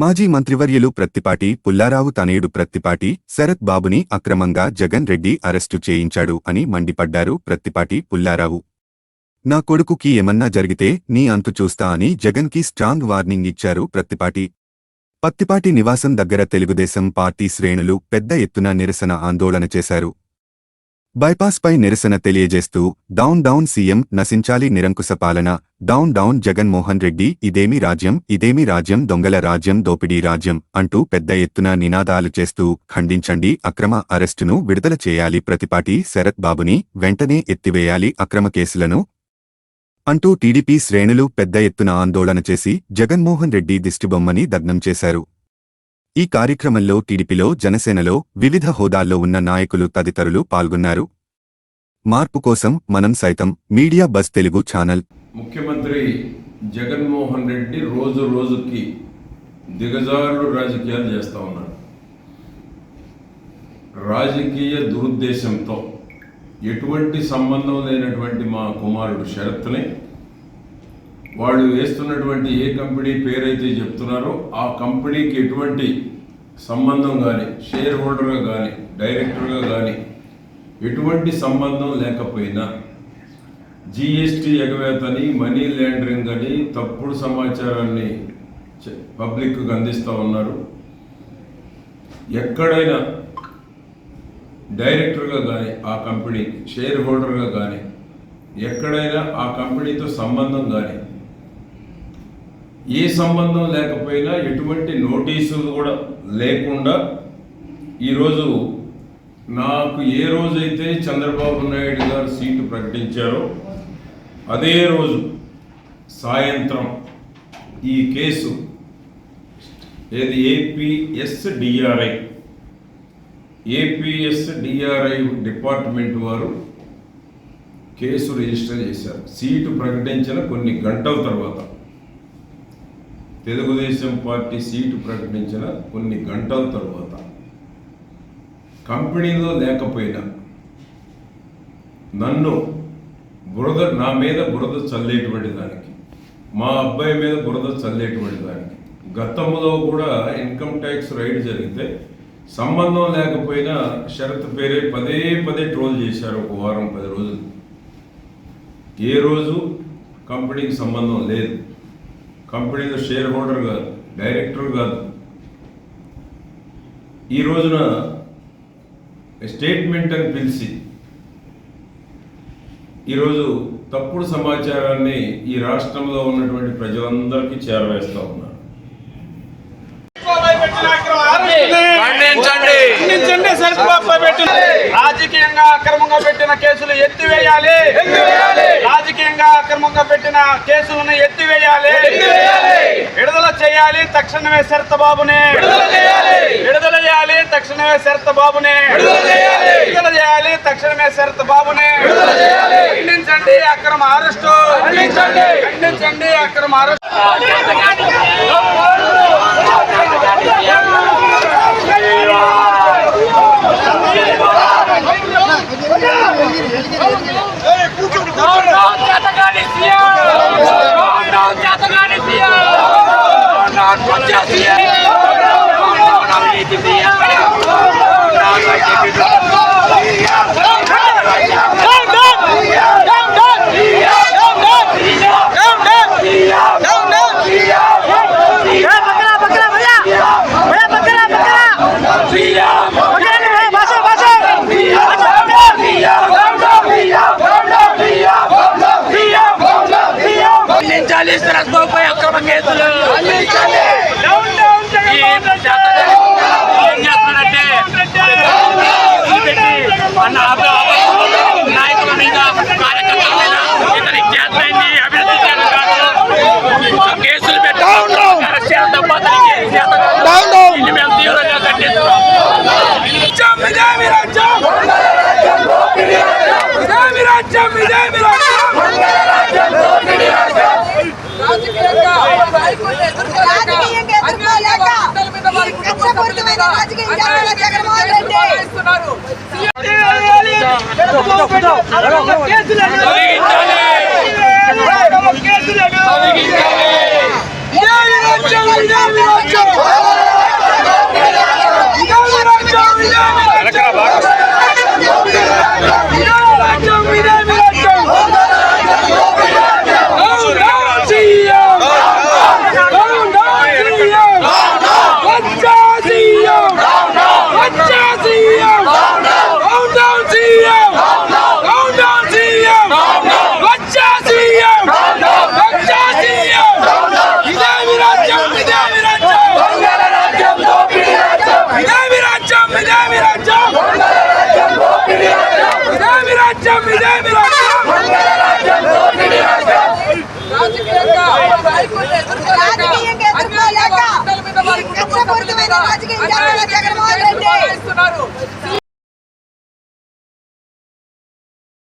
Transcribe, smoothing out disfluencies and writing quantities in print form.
మాజీ మంత్రివర్యులు ప్రత్తిపాటి పుల్లారావు తనయుడు ప్రత్తిపాటి శరత్ బాబుని అక్రమంగా జగన్ రెడ్డి అరెస్టు చేయించాడు అని మండిపడ్డారు ప్రత్తిపాటి పుల్లారావు. నా కొడుకుకి ఏమన్నా జరిగితే నీ అంతు చూస్తా అని జగన్కి స్ట్రాంగ్ వార్నింగ్ ఇచ్చారు ప్రత్తిపాటి. పత్తిపాటి నివాసం దగ్గర తెలుగుదేశం పార్టీ శ్రేణులు పెద్ద ఎత్తున నిరసన ఆందోళన చేశారు. బైపాస్పై నిరసన తెలియజేస్తూ డౌన్ డౌన్ సీఎం నశించాలి నిరంకుశ పాలన, డౌన్ డౌన్ జగన్మోహన్ రెడ్డి, ఇదేమి రాజ్యం దొంగల రాజ్యం దోపిడీ రాజ్యం అంటూ పెద్ద ఎత్తున నినాదాలు చేస్తూ ఖండించండి, అక్రమ అరెస్టును విడుదల చేయాలి, ప్రత్తిపాటి శరత్ బాబుని వెంటనే ఎత్తివేయాలి, అక్రమ కేసులను అంటూ టీడీపీ శ్రేణులు పెద్ద ఎత్తున ఆందోళన చేసి జగన్మోహన్ రెడ్డి దిష్టిబొమ్మని దగ్నం చేశారు. ఈ కార్యక్రమంలో టీడీపీలో జనసేనలో వివిధ హోదాల్లో ఉన్న నాయకులు తదితరులు పాల్గొన్నారు. మార్పు కోసం మనం సైతం మీడియా బజ్ తెలుగు ఛానల్. ముఖ్యమంత్రి జగన్మోహన్ రెడ్డి రోజు రోజుకి దిగజారుడు రాజకీయాలు చేస్తా ఉన్నారు. రాజకీయ దురుద్దేశంతో ఎటువంటి సంబంధం లేనటువంటి మా కుమారుడు శరత్ని వాళ్ళు వేస్తున్నటువంటి ఏ కంపెనీ పేరైతే చెప్తున్నారో ఆ కంపెనీకి ఎటువంటి సంబంధం కానీ, షేర్ హోల్డర్గా కానీ, డైరెక్టర్గా కానీ ఎటువంటి సంబంధం లేకపోయినా జీఎస్టీ ఎగవేతని, మనీ లాండరింగ్ అని తప్పుడు సమాచారాన్ని పబ్లిక్కి అందిస్తూ ఉన్నారు. ఎక్కడైనా డైరెక్టర్గా కానీ, ఆ కంపెనీకి షేర్ హోల్డర్గా కానీ, ఎక్కడైనా ఆ కంపెనీతో సంబంధం కానీ, ఏ సంబంధం లేకపోయినా ఎటువంటి నోటీసులు కూడా లేకుండా ఈరోజు నాకు ఏ రోజైతే చంద్రబాబు నాయుడు గారు సీటు ప్రకటించారో అదే రోజు సాయంత్రం ఈ కేసు ఏపీఎస్డిఆర్ఐ డిపార్ట్మెంట్ వారు కేసు రిజిస్టర్ చేశారు. సీటు ప్రకటించిన కొన్ని గంటల తర్వాత, తెలుగుదేశం పార్టీ సీటు ప్రకటించిన కొన్ని గంటల తర్వాత కంపెనీలో లేకపోయినా నా మీద బురద చల్లేటువంటి దానికి, మా అబ్బాయి మీద బురద చల్లేటువంటి దానికి గతంలో కూడా ఇన్కమ్ ట్యాక్స్ రైడ్ జరిగితే సంబంధం లేకపోయినా షరత్ పేరే పదే పదే ట్రోల్ చేశారు. ఒక వారం 10 రోజులు ఏ రోజు కంపెనీకి సంబంధం లేదు, కంపెనీలో షేర్ హోల్డర్ కాదు, డైరెక్టర్ కాదు. ఈ రోజున స్టేట్మెంట్ అని పిలిచి ఈరోజు తప్పుడు సమాచారాన్ని ఈ రాష్ట్రంలో ఉన్నటువంటి ప్రజలందరికీ చేరవేస్తూ ఉన్నారు. రాజకీయంగా అక్రమంగా పెట్టిన కేసులు ఎత్తివేయాలి, రాజకీయంగా అక్రమంగా పెట్టిన కేసులను ఎత్తివేయాలి, విడుదల చేయాలి తక్షణమే శరత్ బాబుని, విడుదల చేయాలి తక్షణమే శరత్ బాబుని, విడుదల చేయాలి తక్షణమే శరత్ బాబుని. ఖండించండి అక్రమ అరెస్టు, ఖండించండి అక్రమ అరెస్టు. అక్రమ కేసులు నాయకుల మీద, కార్యకర్తల మీద ఇతని చేతనైంది అభివృద్ధి చేయడం కాదు, కేసులు పెట్టడంతో మేము తీవ్రంగా ఖండిస్తున్నాం. కేసులు రాజకీయంగా ఎదుర్కోలేక కక్షపూరితమైన రాజకీయం చేస్తున్న జగన్మోహన్ రెడ్డి